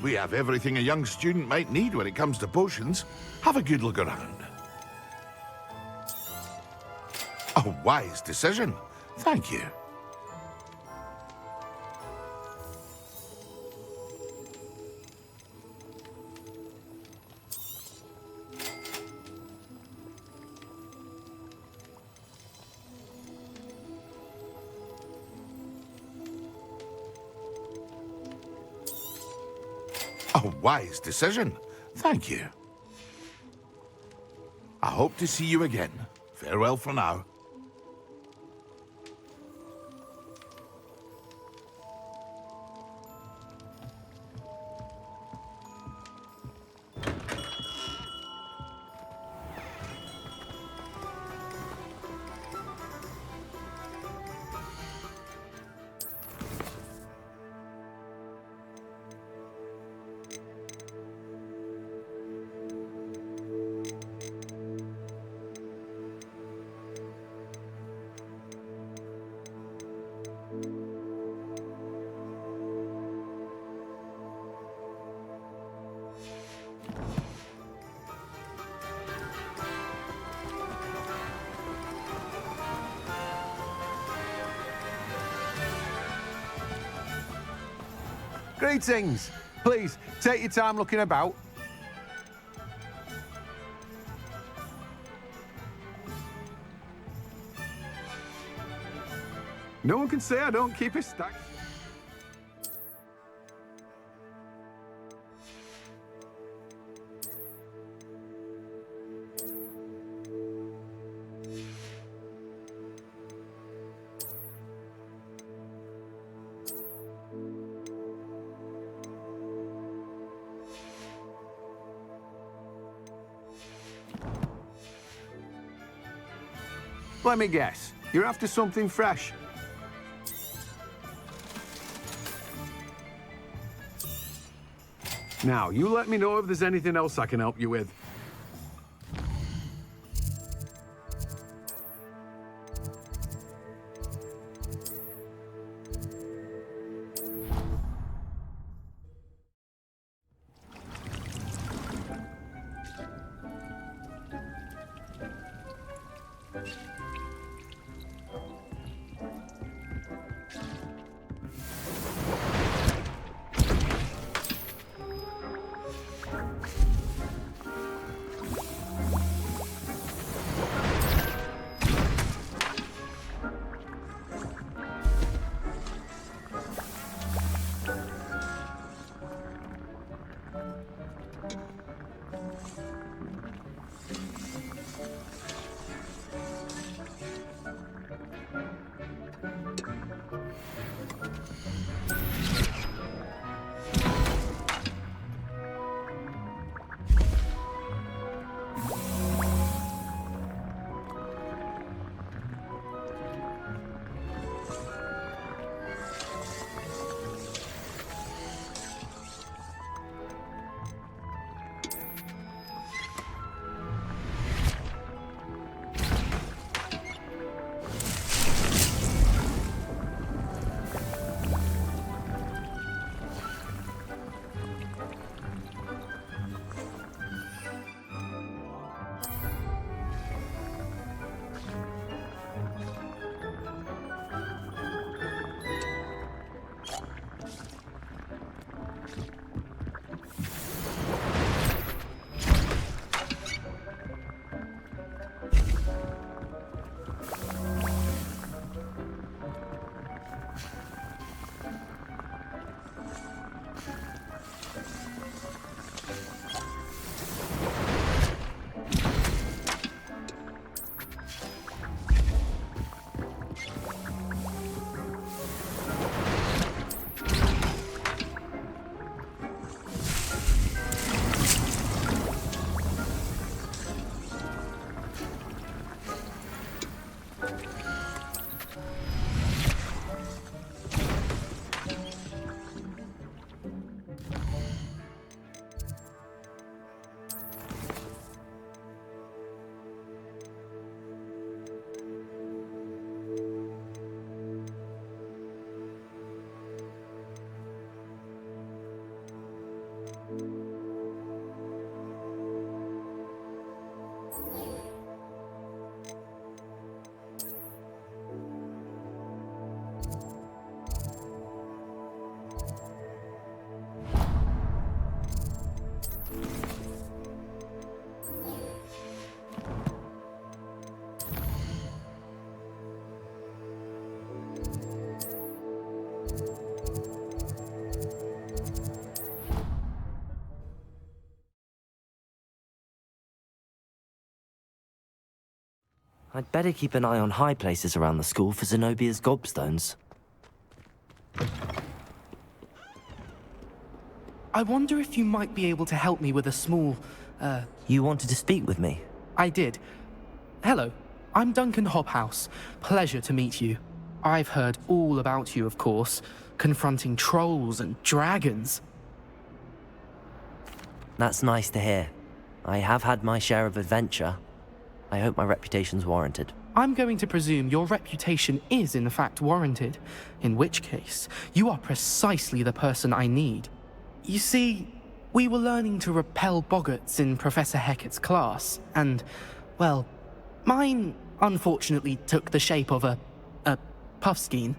We have everything a young student might need when it comes to potions. Have a good look around. A wise decision. Thank you. A wise decision. Thank you. I hope to see you again. Farewell for now. Greetings. Please, take your time looking about. No one can say I don't keep a stack. Let me guess. You're after something fresh. Now, you let me know if there's anything else I can help you with. I'd better keep an eye on high places around the school for Zenobia's gobstones. I wonder if you might be able to help me with a small, You wanted to speak with me? I did. Hello, I'm Duncan Hobhouse. Pleasure to meet you. I've heard all about you, of course, confronting trolls and dragons. That's nice to hear. I have had my share of adventure. I hope my reputation's warranted. I'm going to presume your reputation is in fact warranted, in which case, you are precisely the person I need. You see, we were learning to repel boggarts in Professor Hecat's class, and, well, mine unfortunately took the shape of a puffskein.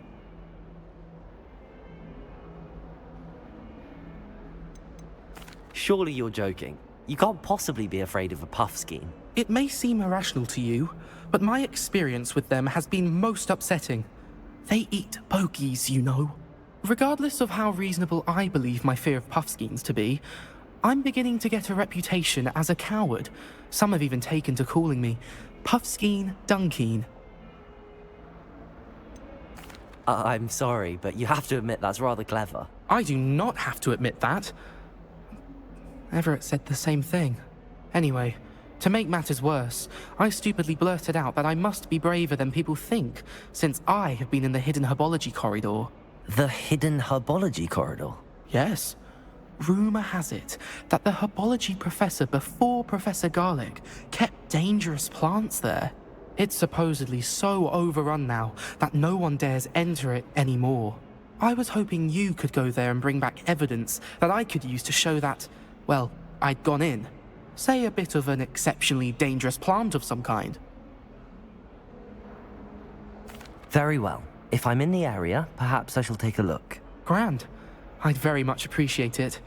Surely you're joking. You can't possibly be afraid of a puffskein. It may seem irrational to you, but my experience with them has been most upsetting. They eat bogies, you know. Regardless of how reasonable I believe my fear of puffskeins to be, I'm beginning to get a reputation as a coward. Some have even taken to calling me Puffskein Dunkeen. I'm sorry, but you have to admit that's rather clever. I do not have to admit that. Everett said the same thing. Anyway, to make matters worse, I stupidly blurted out that I must be braver than people think, since I have been in the hidden herbology corridor. The hidden herbology corridor? Yes. Rumor has it that the herbology professor before Professor Garlic kept dangerous plants there. It's supposedly so overrun now that no one dares enter it anymore. I was hoping you could go there and bring back evidence that I could use to show that, well, I'd gone in. Say a bit of an exceptionally dangerous plant of some kind. Very well. If I'm in the area, perhaps I shall take a look. Grand. I'd very much appreciate it.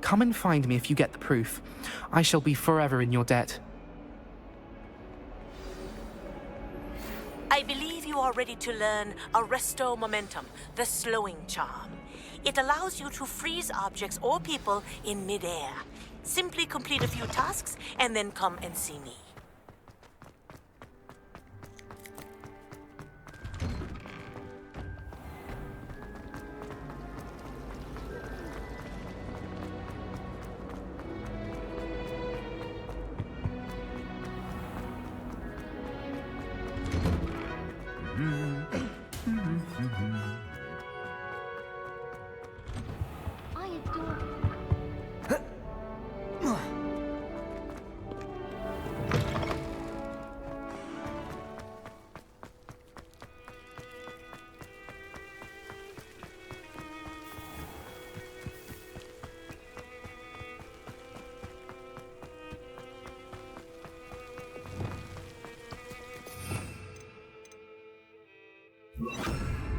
Come and find me if you get the proof. I shall be forever in your debt. I believe you are ready to learn Arresto Momentum, the slowing charm. It allows you to freeze objects or people in midair. Simply complete a few tasks and then come and see me. I adore.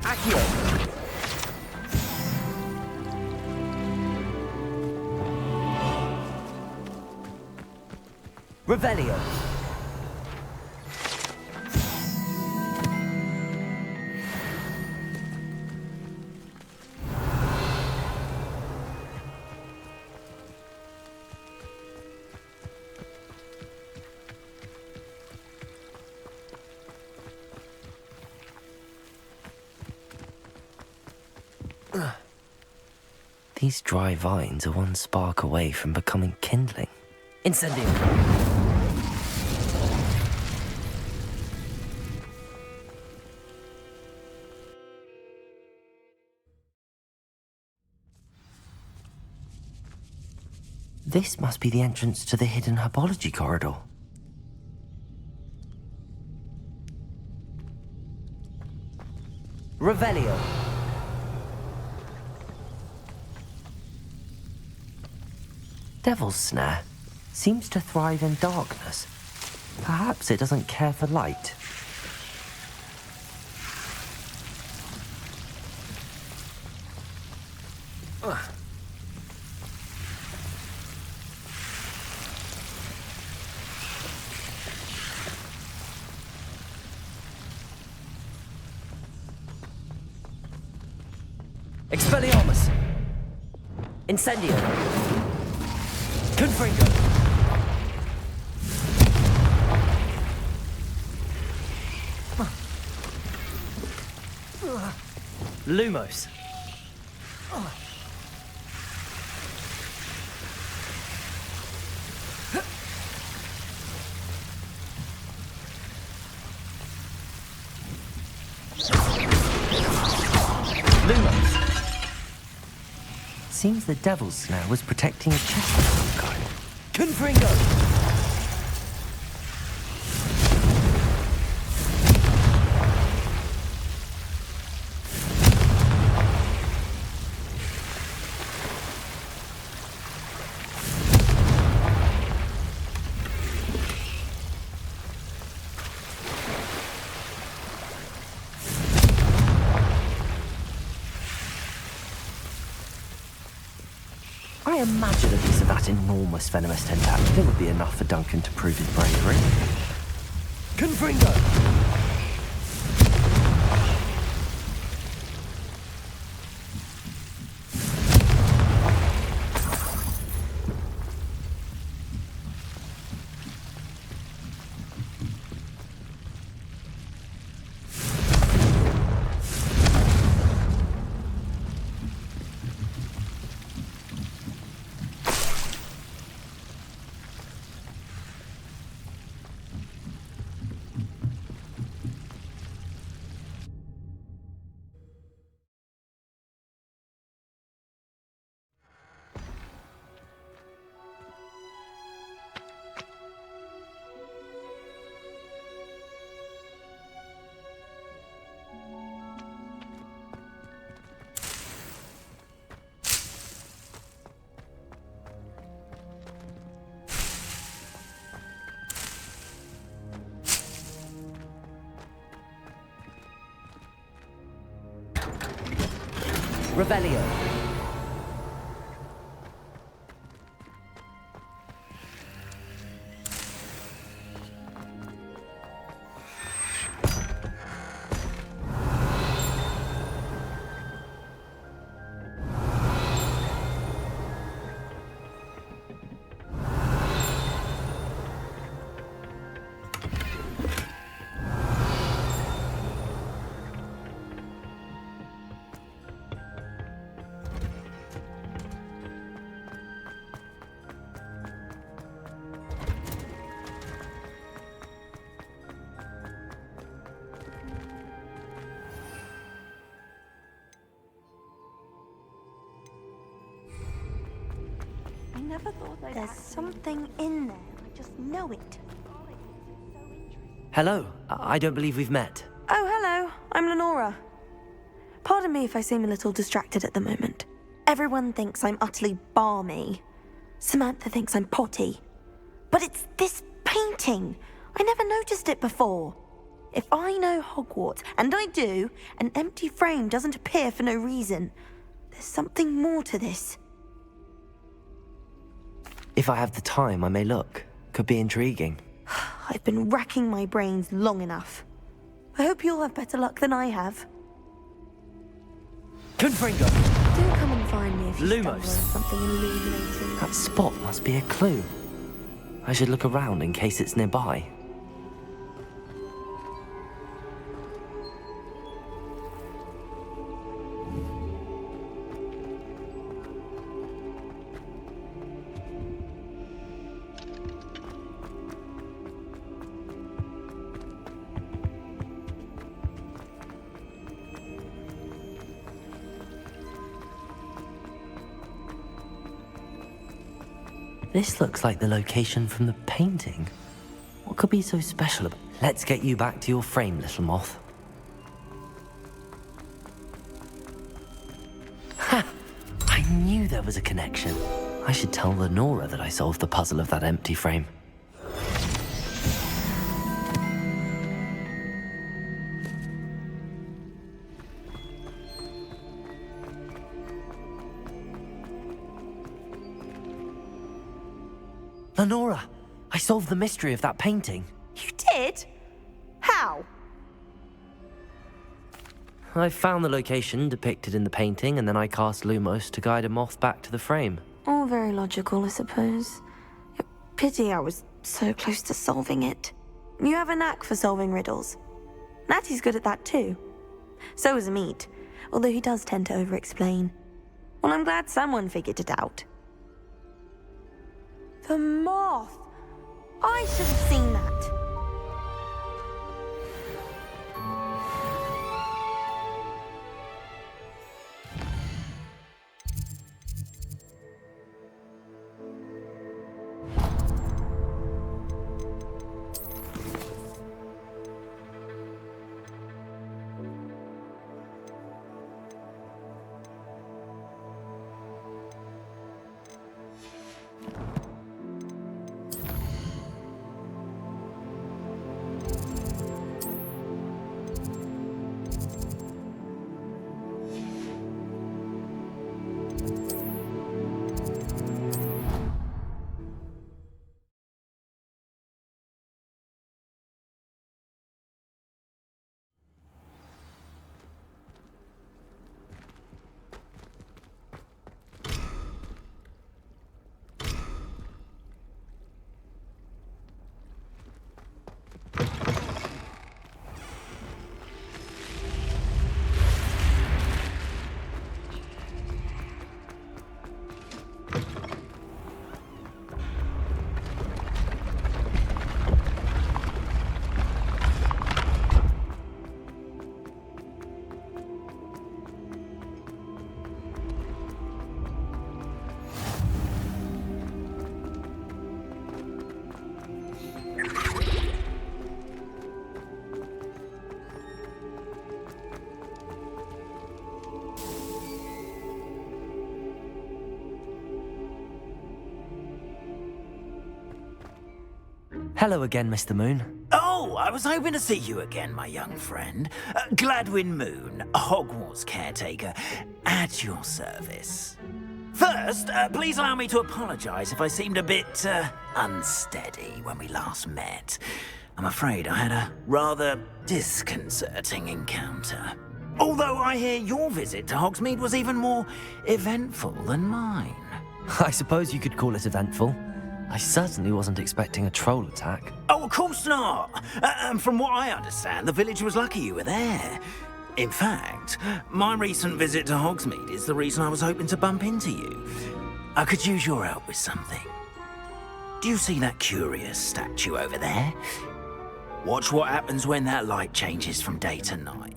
Accio! Revelio! These dry vines are one spark away from becoming kindling. Incendio! This must be the entrance to the hidden herbology corridor. Revelio! Devil's Snare seems to thrive in darkness. Perhaps it doesn't care for light. Expelliarmus! Incendio! Confringo! Lumos. Lumos. Seems the devil's snare was protecting a chest of some kind. Confringo! I imagine a piece of that enormous venomous tentacle would be enough for Duncan to prove his bravery. Confringo! Revelio. There's something in there. I just know it. Hello. I don't believe we've met. Oh, hello. I'm Lenora. Pardon me if I seem a little distracted at the moment. Everyone thinks I'm utterly balmy. Samantha thinks I'm potty. But it's this painting. I never noticed it before. If I know Hogwarts, and I do, an empty frame doesn't appear for no reason. There's something more to this. If I have the time, I may look. Could be intriguing. I've been racking my brains long enough. I hope you'll have better luck than I have. Confringo! Do come and find me if you stumble on Lumos. something illuminating. That spot must be a clue. I should look around in case it's nearby. This looks like the location from the painting. What could be so special about it? Let's get you back to your frame, little moth. Ha! I knew there was a connection. I should tell Lenora that I solved the puzzle of that empty frame. Lenora, I solved the mystery of that painting. You did? How? I found the location depicted in the painting, and then I cast Lumos to guide a moth back to the frame. All very logical, I suppose. Pity I was so close to solving it. You have a knack for solving riddles. Natty's good at that too. So is Meat, although he does tend to over-explain. Well, I'm glad someone figured it out. The moth! I should have seen that. Hello again, Mr. Moon. Oh, I was hoping to see you again, my young friend. Gladwin Moon, Hogwarts caretaker, at your service. First, please allow me to apologize if I seemed a bit unsteady when we last met. I'm afraid I had a rather disconcerting encounter. Although I hear your visit to Hogsmeade was even more eventful than mine. I suppose you could call it eventful. I certainly wasn't expecting a troll attack. Oh, of course not. From what I understand, the village was lucky you were there. In fact, my recent visit to Hogsmeade is the reason I was hoping to bump into you. I could use your help with something. Do you see that curious statue over there? Watch what happens when that light changes from day to night.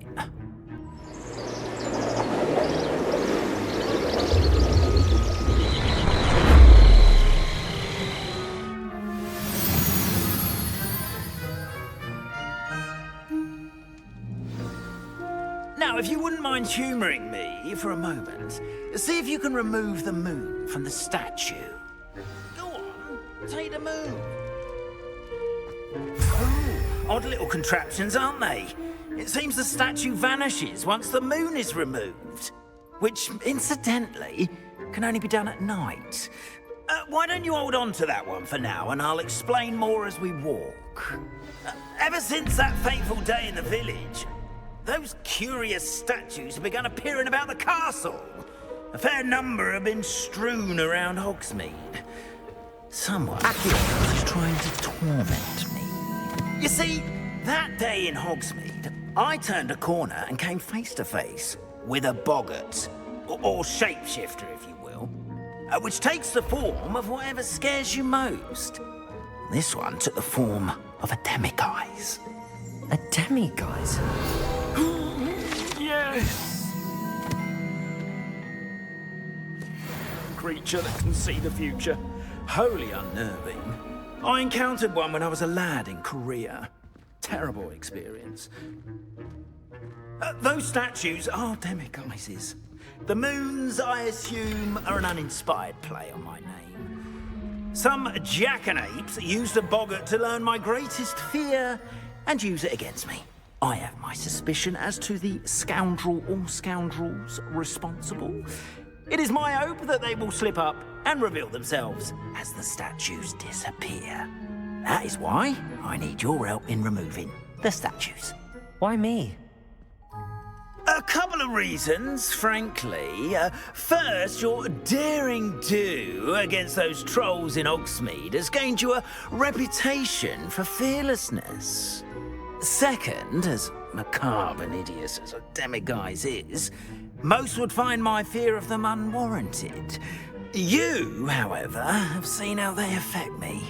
Now, if you wouldn't mind humouring me for a moment, see if you can remove the moon from the statue. Go on, take the moon. Oh, odd little contraptions, aren't they? It seems the statue vanishes once the moon is removed, which, incidentally, can only be done at night. Why don't you hold on to that one for now, and I'll explain more as we walk. Ever since that fateful day in the village, those curious statues have begun appearing about the castle. A fair number have been strewn around Hogsmeade. Someone is trying to torment me. You see, that day in Hogsmeade, I turned a corner and came face to face with a boggart, or shapeshifter, if you will, which takes the form of whatever scares you most. This one took the form of a demiguise. A demiguise? Yes! Creature that can see the future. Wholly unnerving. I encountered one when I was a lad in Korea. Terrible experience. Those statues are demiguises. The moons, I assume, are an uninspired play on my name. Some jackanapes used a boggart to learn my greatest fear and use it against me. I have my suspicion as to the scoundrel or scoundrels responsible. It is my hope that they will slip up and reveal themselves as the statues disappear. That is why I need your help in removing the statues. Why me? A couple of reasons, frankly. First, your daring do against those trolls in Hogsmeade has gained you a reputation for fearlessness. Second, as macabre and hideous as a demiguise is, most would find my fear of them unwarranted. You, however, have seen how they affect me.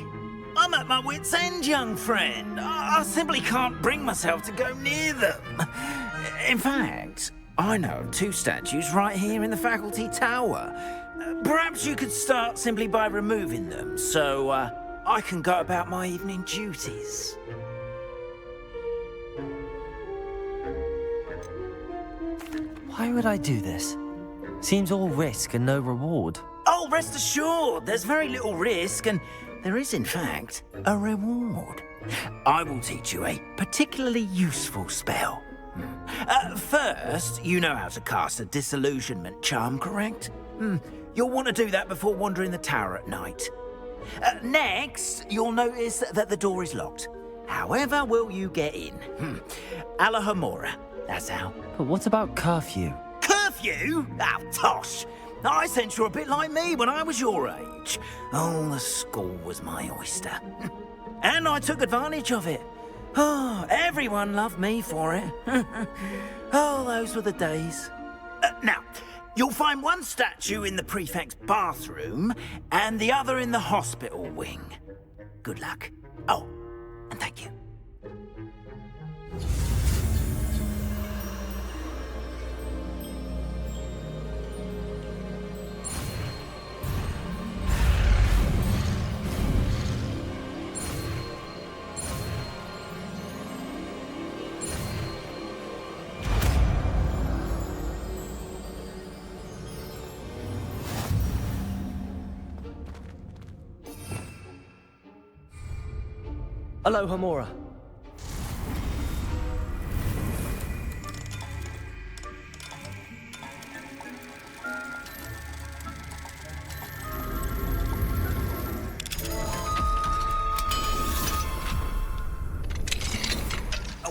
I'm at my wit's end, young friend. I simply can't bring myself to go near them. In fact, I know of 2 statues right here in the faculty tower. Perhaps you could start simply by removing them, so I can go about my evening duties. Why would I do this? Seems all risk and no reward. Oh, rest assured, there's very little risk, and there is, in fact, a reward. I will teach you a particularly useful spell. First, you know how to cast a disillusionment charm, correct? You'll want to do that before wandering the tower at night. Next, you'll notice that the door is locked. However will you get in? Alahomora, that's how. But what about curfew? Curfew? Ah, tosh! I sense you're a bit like me when I was your age. Oh, the school was my oyster. And I took advantage of it. Oh, everyone loved me for it. Oh, those were the days. Now, you'll find one statue in the prefect's bathroom and the other in the hospital wing. Good luck. Oh, and thank you. Alohomora.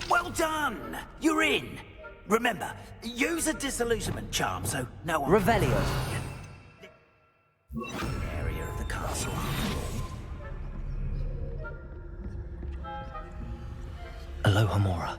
Well done! You're in. Remember, use a disillusionment charm so no one... Revelio. Area of the castle. Alohomora.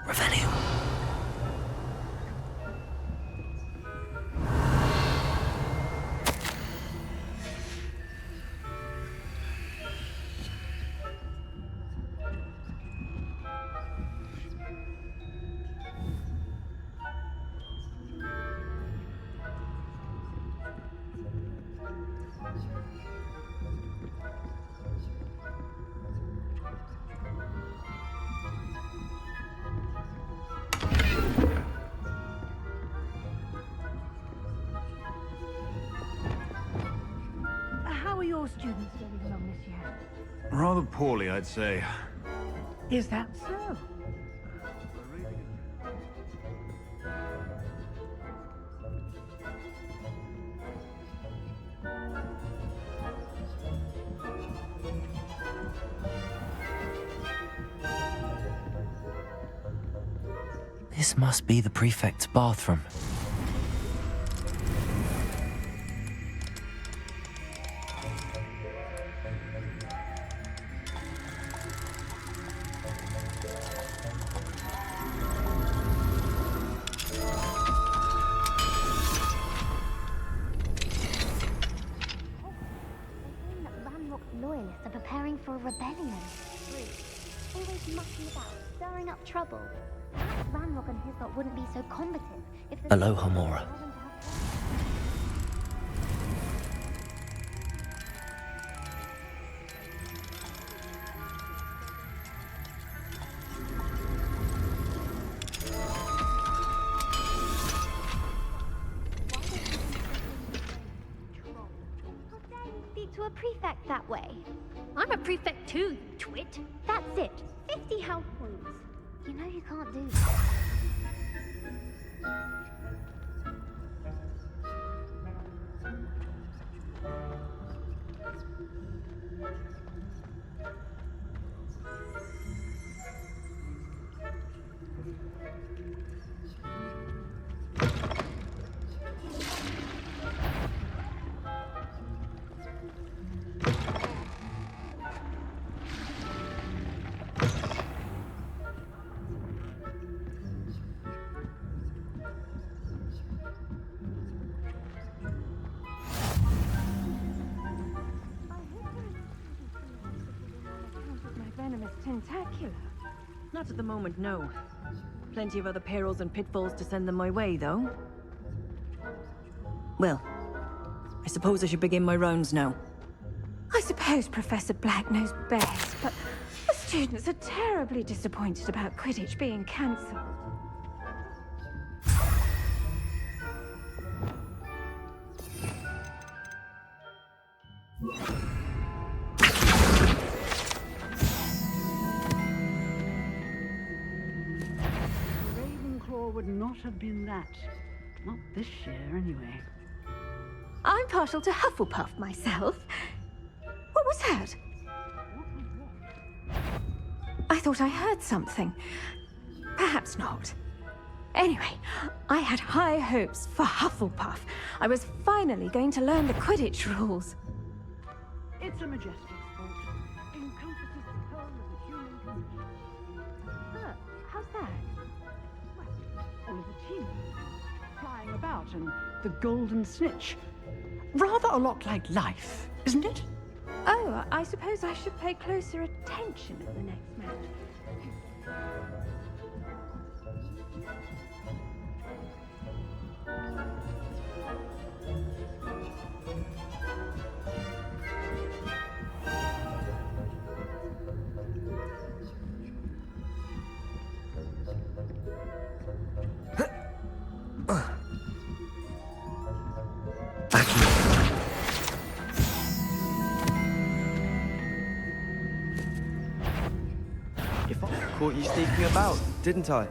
Revelio. How are your students getting along this year? Rather poorly, I'd say. Is that so? This must be the prefect's bathroom. Loyalists are preparing for a rebellion. Always mucking about, stirring up trouble. Perhaps Ranrock and his lot wouldn't be so combative if the... Alohomora. prefect that way. I'm a prefect too, you twit. That's it. 50 health points. You know you can't do that. Tentacular. Not at the moment, no. Plenty of other perils and pitfalls to send them my way, though. Well, I suppose I should begin my rounds now. I suppose Professor Black knows best, but the students are terribly disappointed about Quidditch being cancelled. Ravenclaw would not have been that. Not this year, anyway. I'm partial to Hufflepuff myself. What was that? I thought I heard something. Perhaps not. Anyway, I had high hopes for Hufflepuff. I was finally going to learn the Quidditch rules. It's a majestic sport. Encompasses the whole of the human condition. How's that? Well, all of the team flying about and the golden snitch. Rather a lot like life, isn't it? Oh, I suppose I should pay closer attention at the next match. Caught you sneaking about, didn't I?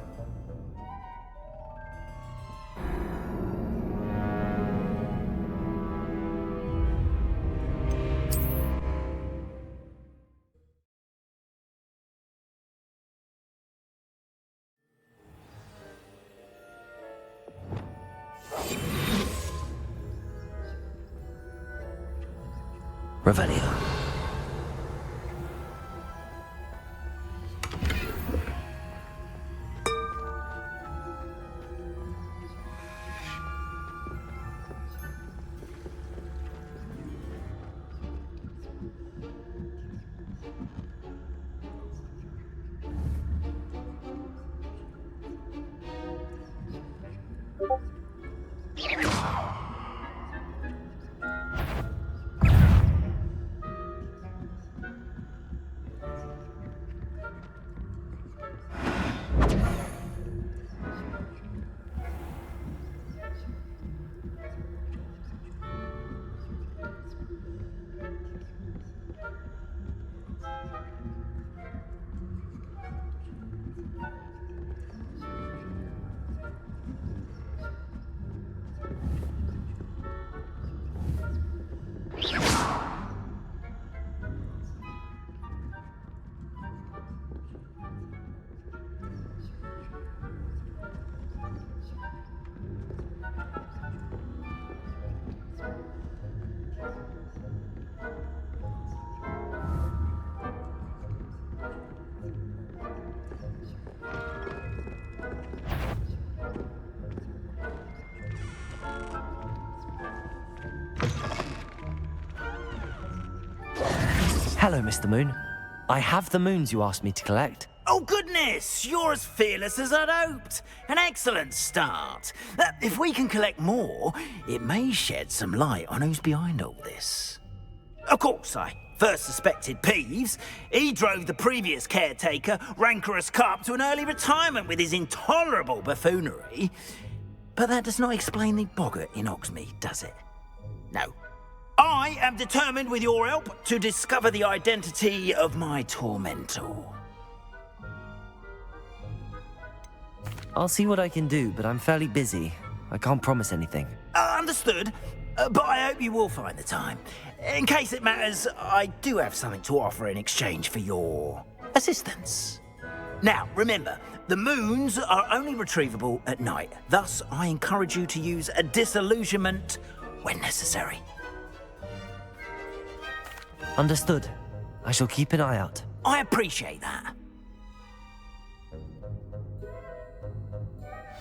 Revelio. Hello, Mr. Moon. I have the moons you asked me to collect. Oh, goodness! You're as fearless as I'd hoped. An excellent start. If we can collect more, it may shed some light on who's behind all this. Of course, I first suspected Peeves. He drove the previous caretaker, Rancorous Carp, to an early retirement with his intolerable buffoonery. But that does not explain the boggart in Oxmead, does it? No. I am determined, with your help, to discover the identity of my tormentor. I'll see what I can do, but I'm fairly busy. I can't promise anything. Understood, but I hope you will find the time. In case it matters, I do have something to offer in exchange for your assistance. Now, remember, the moons are only retrievable at night. Thus, I encourage you to use a disillusionment when necessary. Understood. I shall keep an eye out. I appreciate that.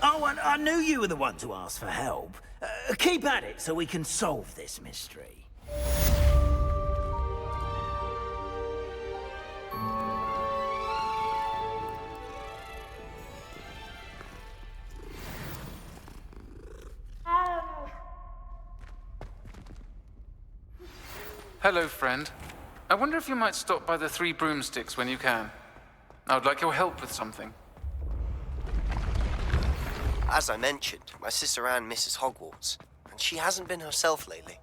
Oh, and I knew you were the one to ask for help. Keep at it so we can solve this mystery. Hello, friend. I wonder if you might stop by the Three Broomsticks when you can. I would like your help with something. As I mentioned, my sister Anne misses Hogwarts, and she hasn't been herself lately.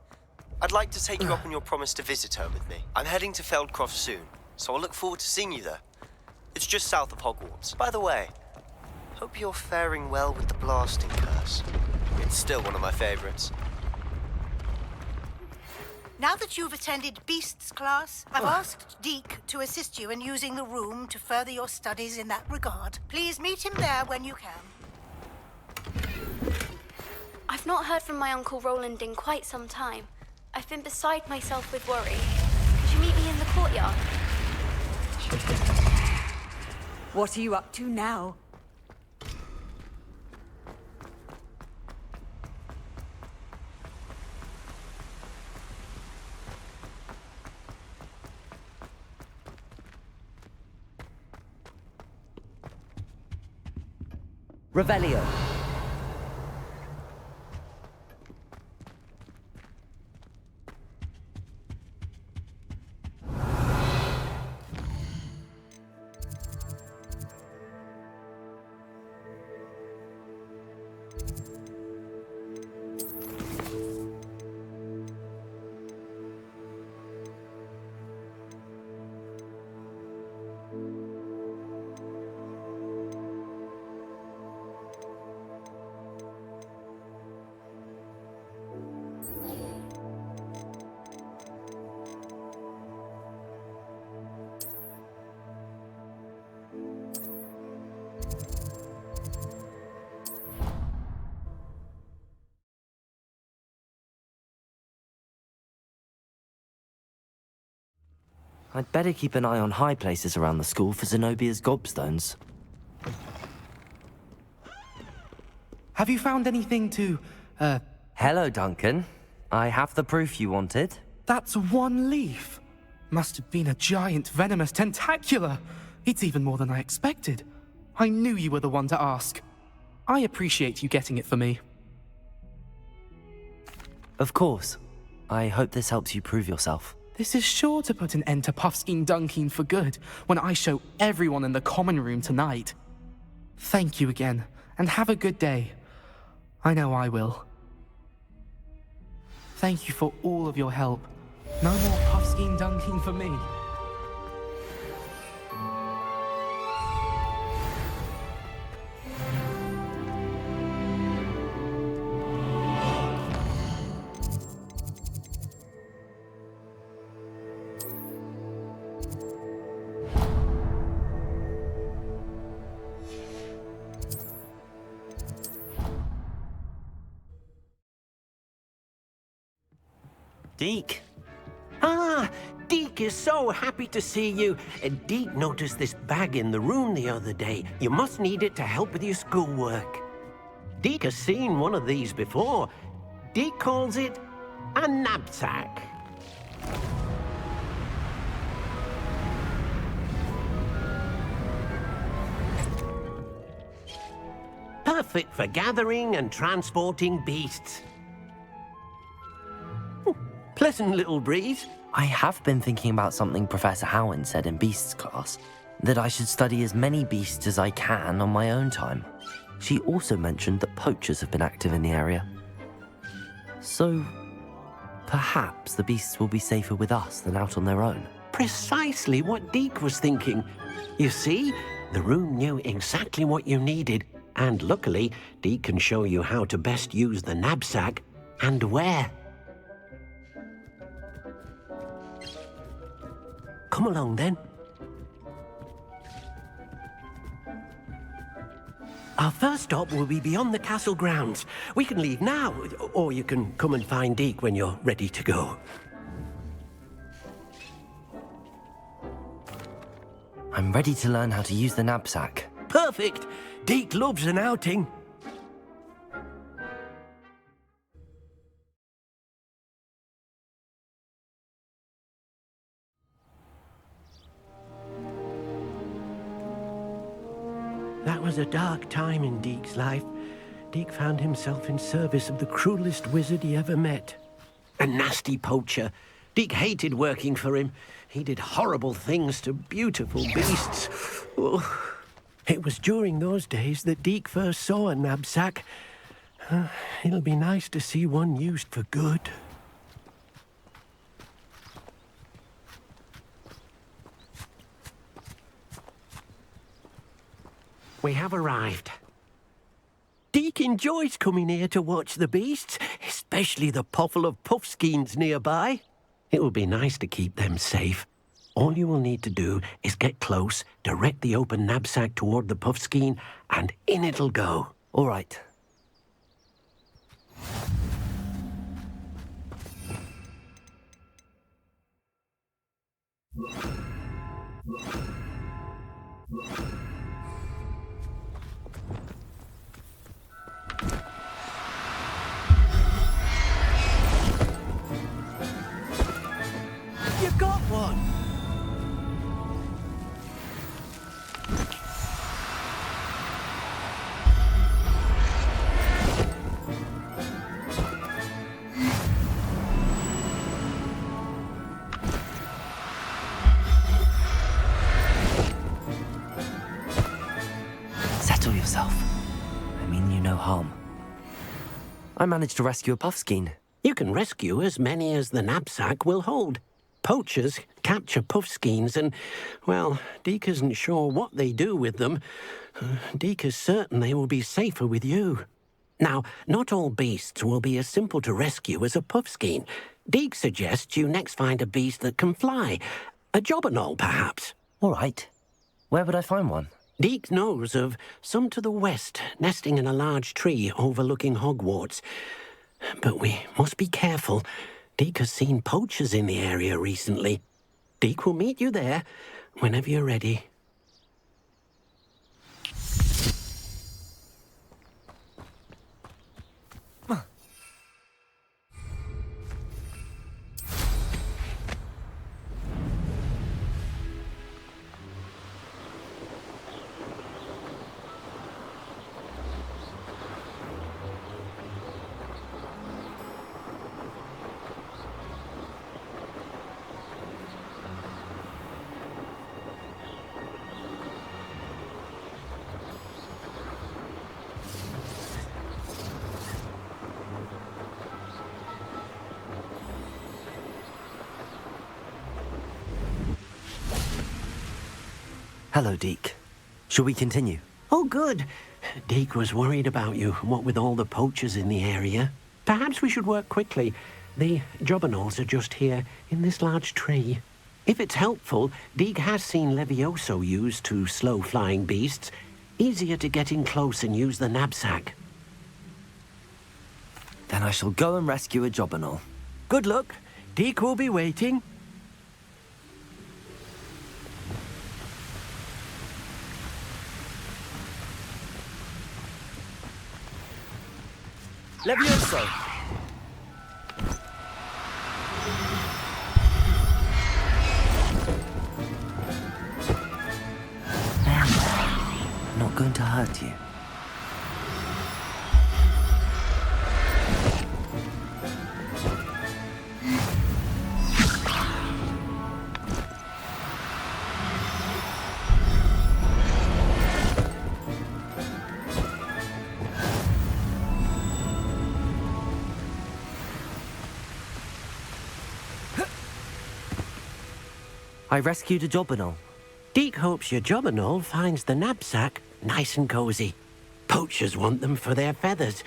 I'd like to take you up on your promise to visit her with me. I'm heading to Feldcroft soon, so I'll look forward to seeing you there. It's just south of Hogwarts. By the way, hope you're faring well with the blasting curse. It's still one of my favorites. Now that you've attended Beasts class, I've asked Deke to assist you in using the room to further your studies in that regard. Please meet him there when you can. I've not heard from my Uncle Roland in quite some time. I've been beside myself with worry. Could you meet me in the courtyard? What are you up to now? Revelio. I'd better keep an eye on high places around the school for Zenobia's gobstones. Have you found anything to, Hello, Duncan. I have the proof you wanted. That's one leaf. Must have been a giant venomous tentacula. It's even more than I expected. I knew you were the one to ask. I appreciate you getting it for me. Of course. I hope this helps you prove yourself. This is sure to put an end to Puffskein Dunkeen for good when I show everyone in the common room tonight. Thank you again, and have a good day. I know I will. Thank you for all of your help. No more Puffskein Dunkeen for me. Deke. Ah, Deke is so happy to see you. Deke noticed this bag in the room the other day. You must need it to help with your schoolwork. Deke has seen one of these before. Deke calls it a knapsack. Perfect for gathering and transporting beasts. Pleasant little breeze. I have been thinking about something Professor Howen said in Beasts class, that I should study as many beasts as I can on my own time. She also mentioned that poachers have been active in the area. So, Perhaps the beasts will be safer with us than out on their own. Precisely what Deke was thinking. You see, the room knew exactly what you needed, and luckily, Deke can show you how to best use the knapsack and where. Come along then. Our first stop will be beyond the castle grounds. We can leave now, or you can come and find Deke when you're ready to go. I'm ready to learn how to use the knapsack. Perfect! Deke loves an outing. That was a dark time in Deke's life. Deke found himself in service of the cruelest wizard he ever met. A nasty poacher. Deke hated working for him. He did horrible things to beautiful beasts. Oh. It was during those days that Deke first saw a knapsack. It'll be nice to see one used for good. We have arrived. Deke enjoys coming here to watch the beasts, especially the potful of puffskeins nearby. It will be nice to keep them safe. All you will need to do is get close, direct the open knapsack toward the puffskein, and in it'll go. All right. You got one! Settle yourself. I mean you no harm. I managed to rescue a puffskein. You can rescue as many as the knapsack will hold. Poachers capture puffskeins and, well, Deke isn't sure what they do with them. Deke is certain they will be safer with you. Now, not all beasts will be as simple to rescue as a puffskein. Deke suggests you next find a beast that can fly. A jobberknoll, perhaps. All right. Where would I find one? Deke knows of some to the west, nesting in a large tree overlooking Hogwarts. But we must be careful. Deke has seen poachers in the area recently. Deke will meet you there whenever you're ready. Hello, Deke. Shall we continue? Oh, good. Deke was worried about you, what with all the poachers in the area. Perhaps we should work quickly. The jobberknolls are just here, in this large tree. If it's helpful, Deke has seen Levioso used to slow flying beasts. Easier to get in close and use the knapsack. Then I shall go and rescue a jobberknoll. Good luck. Deke will be waiting. Levioso! I'm not going to hurt you. I rescued a Jobberknoll. Deke hopes your Jobberknoll finds the knapsack nice and cozy. Poachers want them for their feathers,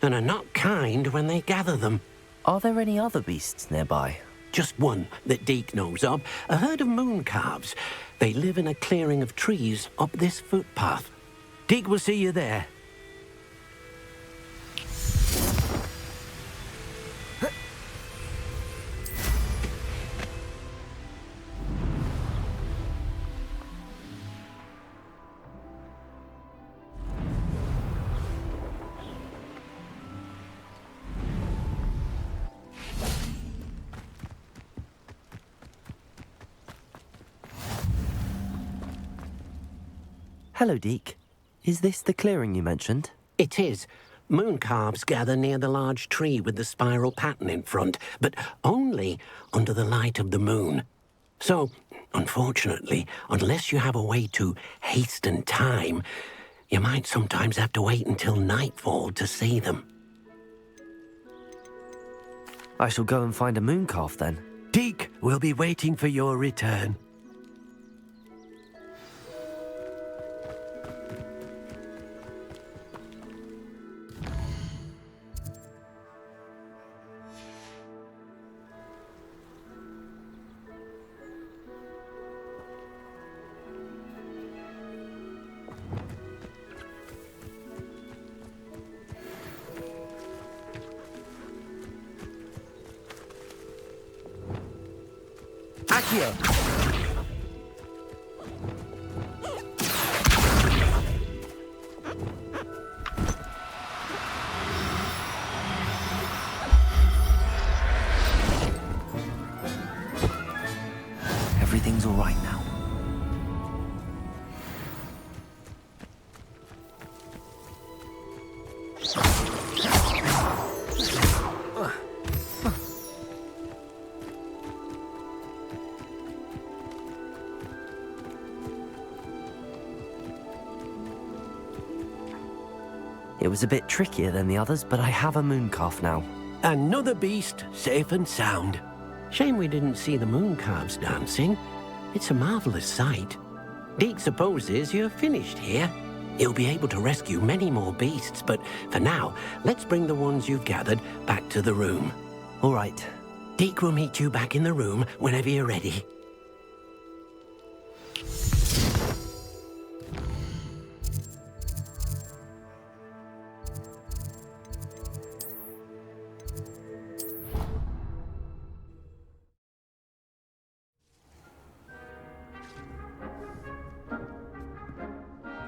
and are not kind when they gather them. Are there any other beasts nearby? Just one that Deke knows of, a herd of moon calves. They live in a clearing of trees up this footpath. Deke will see you there. Hello, Deke. Is this the clearing you mentioned? It is. Moon calves gather near the large tree with the spiral pattern in front, but only under the light of the moon. So, unfortunately, unless you have a way to hasten time, you might sometimes have to wait until nightfall to see them. I shall go and find a moon calf then. Deke will be waiting for your return. Accio! Everything's all right now. It was a bit trickier than the others, but I have a moon calf now. Another beast, safe and sound. Shame we didn't see the moon calves dancing. It's a marvellous sight. Deke supposes you're finished here. You'll be able to rescue many more beasts, but for now, let's bring the ones you've gathered back to the room. All right. Deke will meet you back in the room whenever you're ready.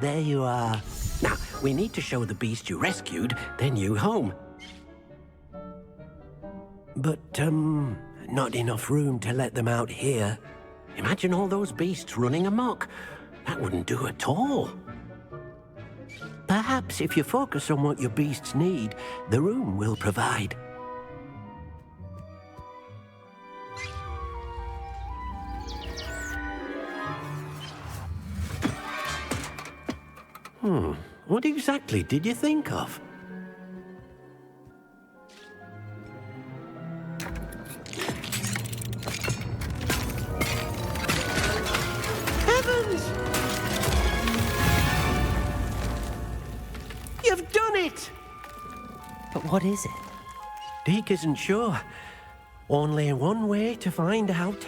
There you are. Now, we need to show the beast you rescued their new home. But, not enough room to let them out here. Imagine all those beasts running amok. That wouldn't do at all. Perhaps if you focus on what your beasts need, the room will provide. What exactly did you think of? Heavens! You've done it! But what is it? Deke isn't sure. Only one way to find out.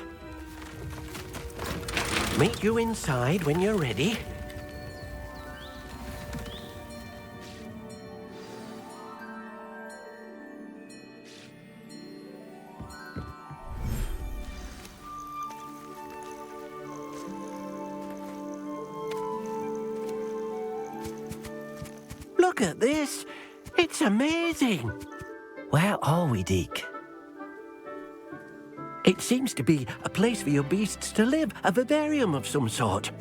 Meet you inside when you're ready. Look at this. It's amazing. Where are we, Deke? It seems to be a place for your beasts to live, a vivarium of some sort.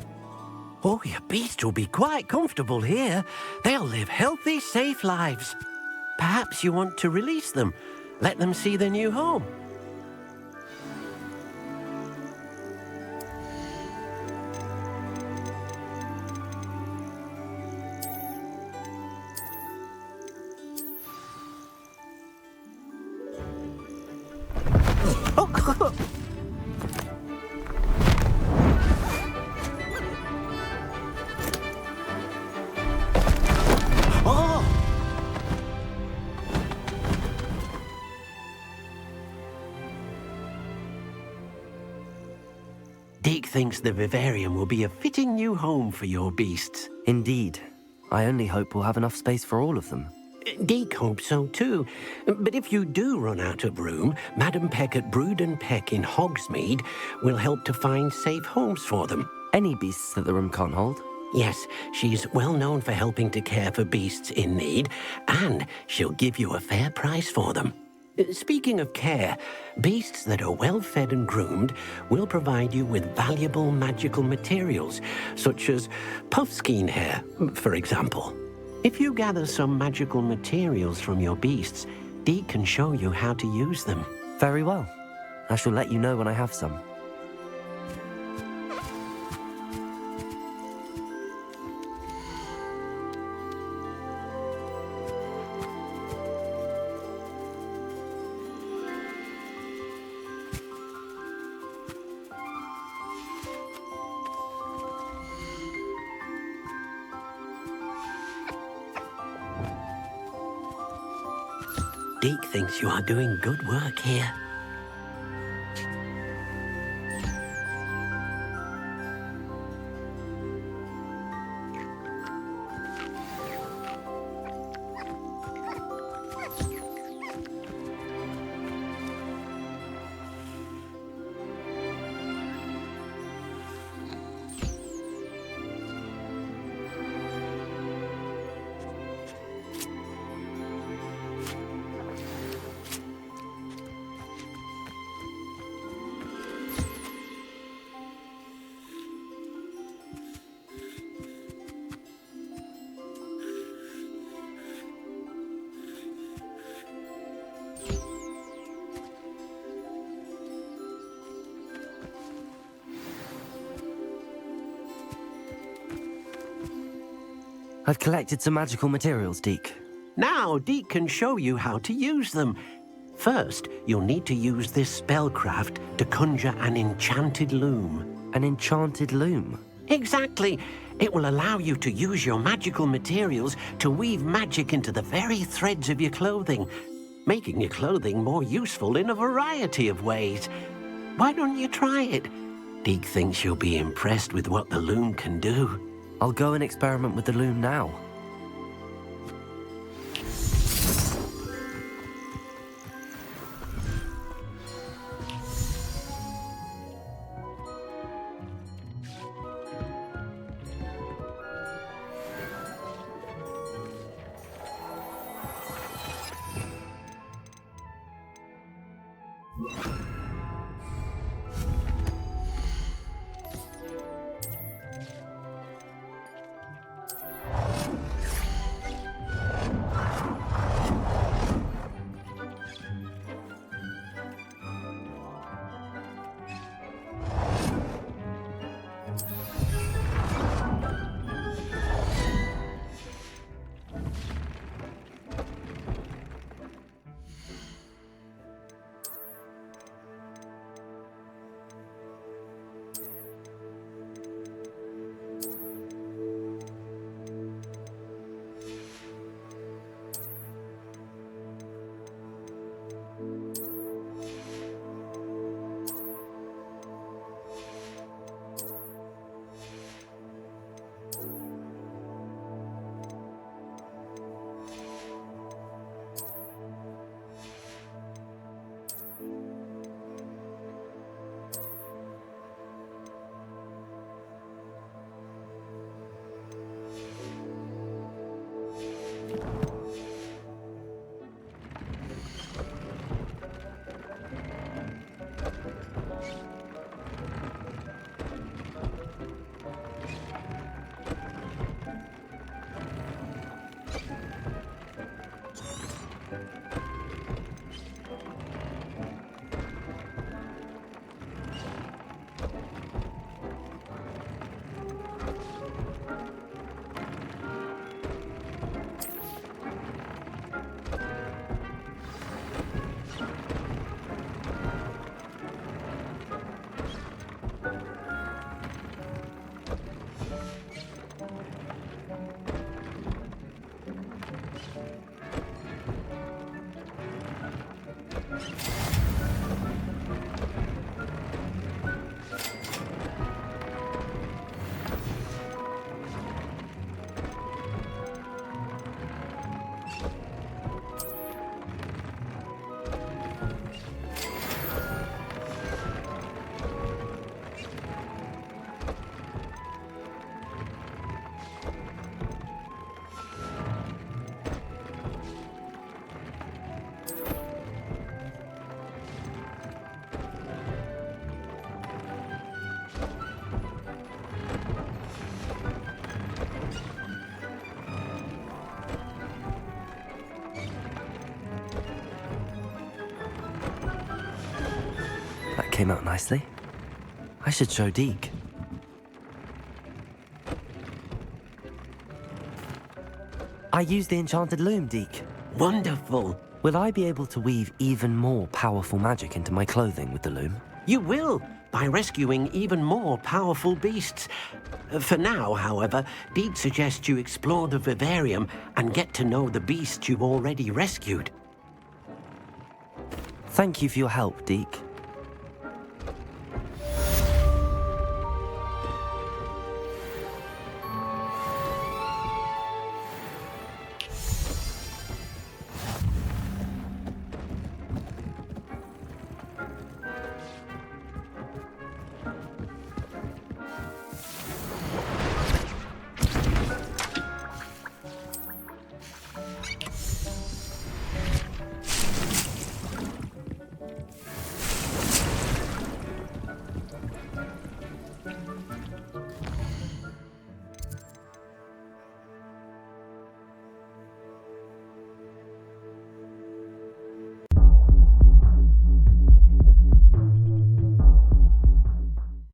Oh, your beasts will be quite comfortable here. They'll live healthy, safe lives. Perhaps you want to release them, let them see their new home. Deke thinks the vivarium will be a fitting new home for your beasts. Indeed. I only hope we'll have enough space for all of them. Deke hopes so too. But if you do run out of room, Madam Peck at Brood and Peck in Hogsmeade will help to find safe homes for them. Any beasts that the room can't hold? Yes, she's well known for helping to care for beasts in need, and she'll give you a fair price for them. Speaking of care, beasts that are well fed and groomed will provide you with valuable magical materials, such as puffskein hair, for example. If you gather some magical materials from your beasts, Deke can show you how to use them. Very well. I shall let you know when I have some. Deke thinks you are doing good work here. I've collected some magical materials, Deke. Now Deke can show you how to use them. First, you'll need to use this spellcraft to conjure an enchanted loom. An enchanted loom? Exactly. It will allow you to use your magical materials to weave magic into the very threads of your clothing, making your clothing more useful in a variety of ways. Why don't you try it? Deke thinks you'll be impressed with what the loom can do. I'll go and experiment with the loom now. came out nicely. I should show Deke. I used the enchanted loom, Deke. Wonderful. Will I be able to weave even more powerful magic into my clothing with the loom? You will, by rescuing even more powerful beasts. For now, however, Deke suggests you explore the vivarium and get to know the beasts you've already rescued. Thank you for your help, Deke.